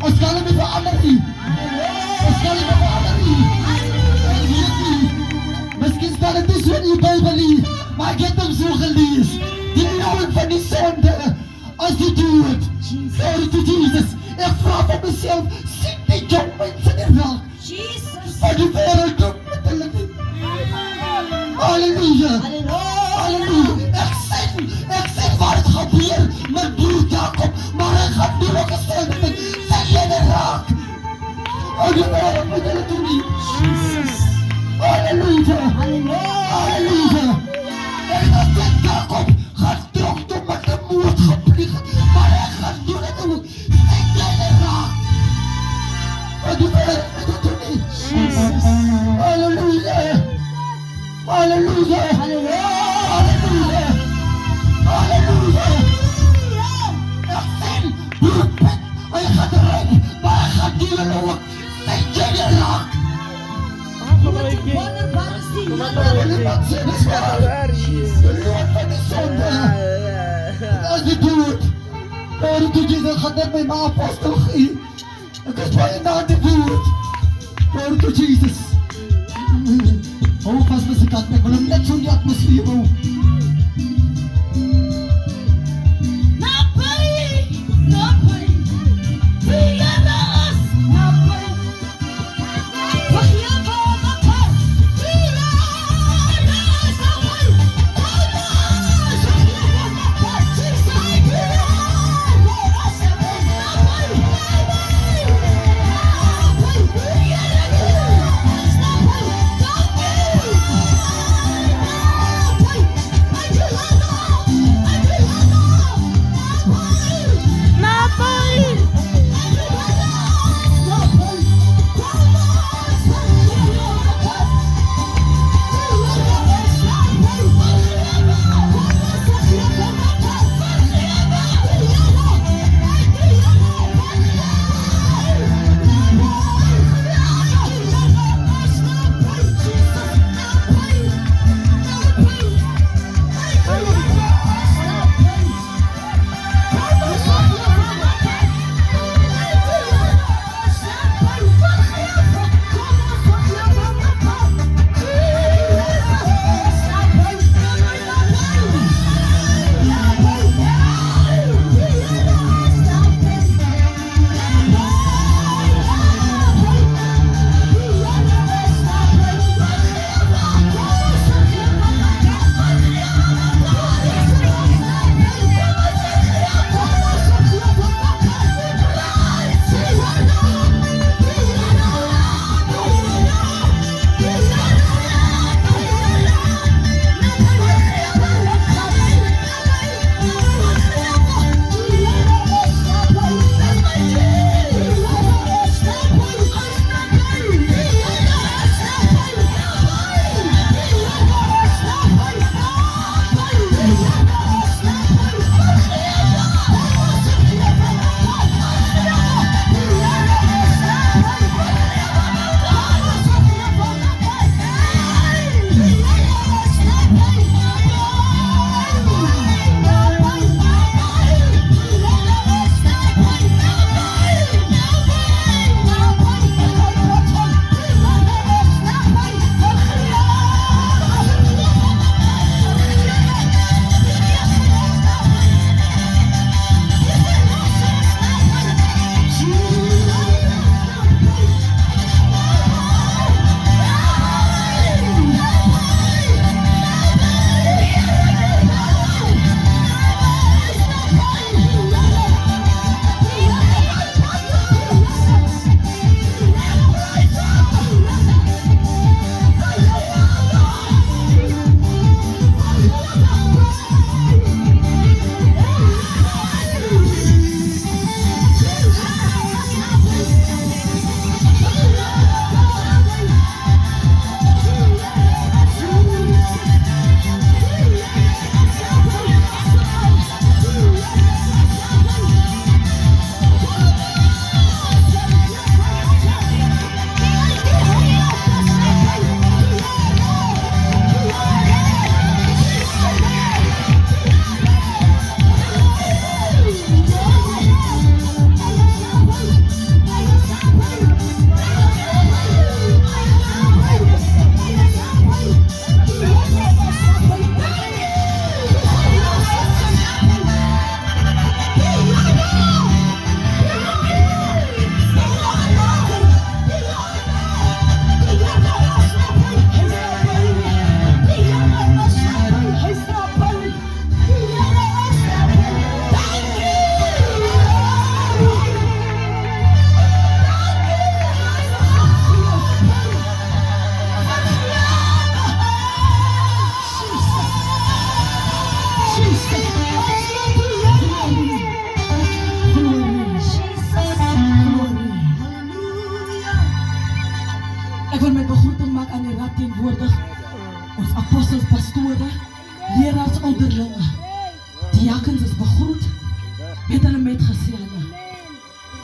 أسكالي بفعمري أسكالي بفعمري مسكين ستالة تسوني بايبلي ما كتب سوخليس ديني أول فني سوندا As you do it, glory to Jesus. Ik vraag van mezelf, zit die jong mensen in rock? Maar die wereld doet met de leven. Halleluja. Halleluja. Ik zit waar het gebeurt met broer Jacob. Maar hij gaat nu ook gesteld met zijn in rock. Oh, die wereld moet jullie doen niet. Halleluja. Halleluja. En dat zegt Jacob gaat terug doen met de moord gepleegd. Maar hij gaat doen het ook. Zijn kleine raak. Oh, die wereld moet jullie doen niet. Halleluja. Halleluja. Halleluja. Halleluja. Ik zie broer Piet. Hij gaat rijden. Maar hij gaat die ook. Zijn kleine raak. As je doet, glory to Jesus, gaat net met mijn apostel gaan. Ik is bij je naar de buurt. Glory to Jesus. Hou vast met z'n kant, ik wil hem net zo in die atmosfeer bouwen.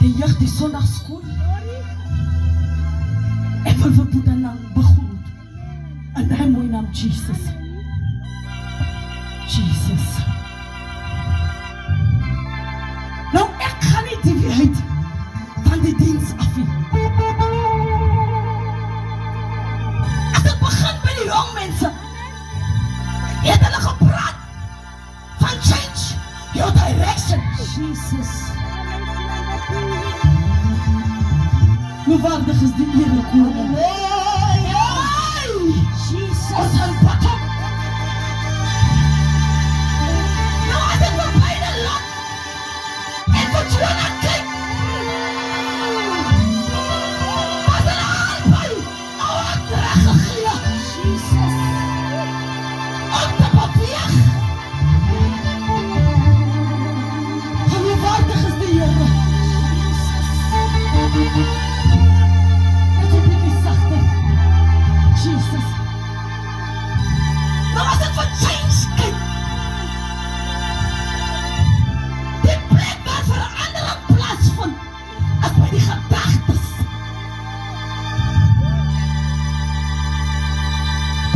die jeug die sondagskool. Ek wil vir Boeta naam begroet. In die mooie naam Jesus. Jesus. Nou ek gaan nie die weerheid van die diens af nie. As ek begin by die jong mense, het hulle gepraat van change your direction. Jesus. Hoe waardig is die Here koning? Jesus. Ons aanpak hom. Nou as ek vir beide land en vir Joanna kyk, was hulle albei nou aan tereggegee. Jesus. Om te beweeg. En hoe waardig is die Here? Jesus. Jesus. Nou as ek vir change kyk, die plek waar verandering plaasvind, as by die gedagtes.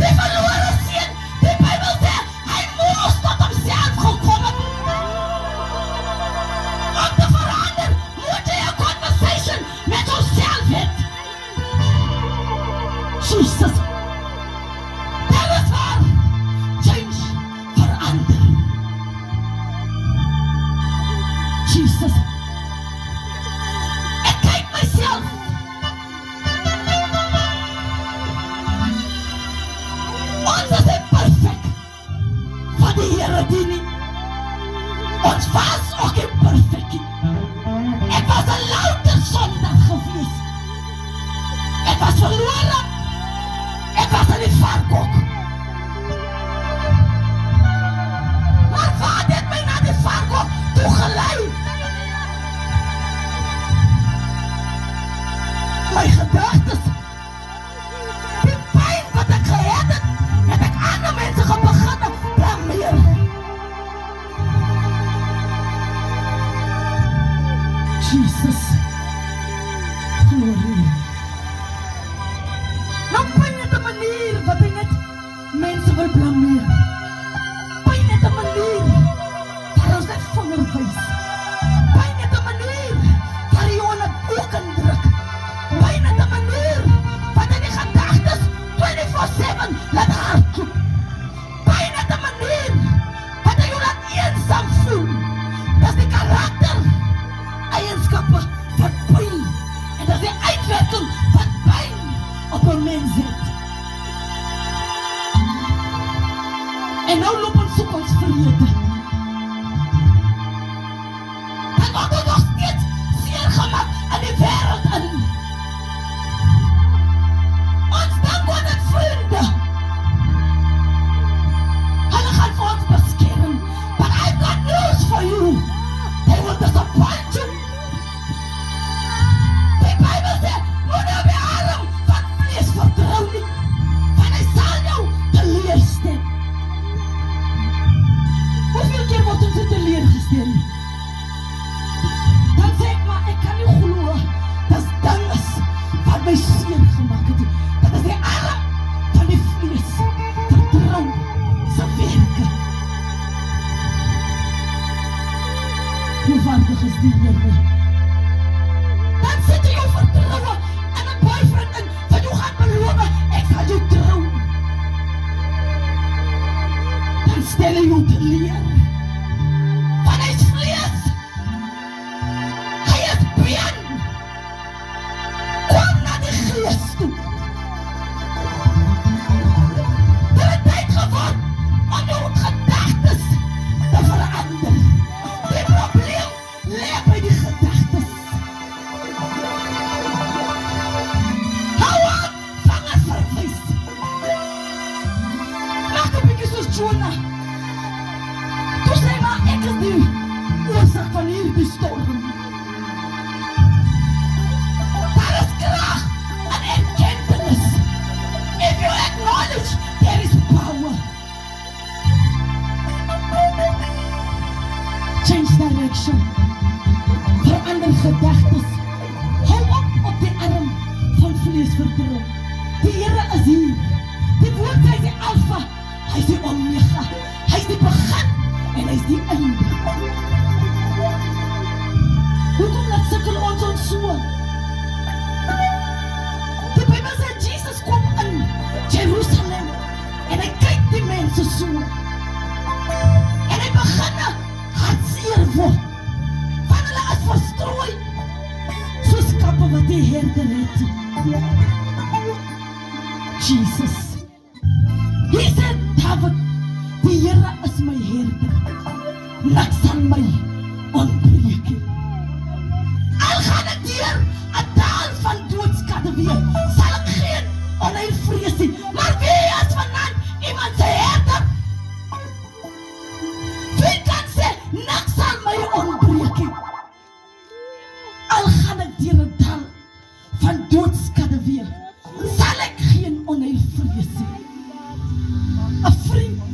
Die verlore seun, die Bybel sê, hy moes tot homself gekom het. Om te verander, moet jy 'n conversation met jouself hê. Jesus. Dit is waar change verander. Jesus. Ek kyk myself. Ons is nie perfect van die Here dien nie. Ons was ook nie perfect nie. Ek was 'n louter sondaar gewees. Ek was verlore. Ek was in die varkok. Maar wat het my na die varkok toe gelei? My gedagtes, die pyn wat ek gehad het ek ander mense begin blameer. Jesus, glory. Nou pyn het 'n manier wat hy net mense wil blameer. Pyn het 'n manier waar ons net vinger wys. Pyn het 'n manier waar jy op 'n oog kan druk. Pyn het 'n manier wat in die gedagtes 24/7 laat hardloop. Pyn het 'n manier wat jy laat eensaam voel. Dat is die karakter eienskappe van pyn. En dat is die uitwerking van pyn op 'n mens het. En nou loop ons soek ons vrede. Dan word ons nog steeds seer gemaak in die wêreld in. Ons dan word het vriende. Hulle gaan vir ons beskerm. But I've got news for you. They will disappoint you. Die Bybel sê, moet jy op die arm van vlees vertrou nie. Want hy sal jou teleerstel. Hoeveel keer word ons teleurgestel? Dan sê ek maar, ek kan nie glo, dat is dinges wat my seer gemaak het. Dat is die arm van die vlees. Vertrou sy werke. Hoe waardig is die Here? Dan sit jy jou vertrouwe in 'n boyfriend in, wat jy gaan beloof, ek sal jou trou. Dan stel jy jou teleur. Want hy is vlees. Hy is been. Kom na die gees toe. Dit het tyd geword om jou gedagtes te verander. Die probleem lê by die gedagtes. Hou aan, vangers verwys. Maak 'n bietjie soos Jonah. Hy is die omega, hy is die begin en hy is die einde. Hoekom laat sukkel ons so? Die Bybel sê Jesus kom in Jerusalem en hy kyk die mense so. En hy begin hartseer word. Van hulle is verstrooi soos kappe wat die herder het. Jesus. Hy sê David, die Here is my herder. Niks sal my ontbreek nie. Al gaan ek deur 'n dal van doodskade weer, sal ek geen onheil vrees nie. Maar wie is vanaand iemand se herder? Wie kan sê, niks sal my ontbreek nie? Al gaan ek deur 'n dal van doodskade weer, sal ek geen onheil vrees nie. 'n vriend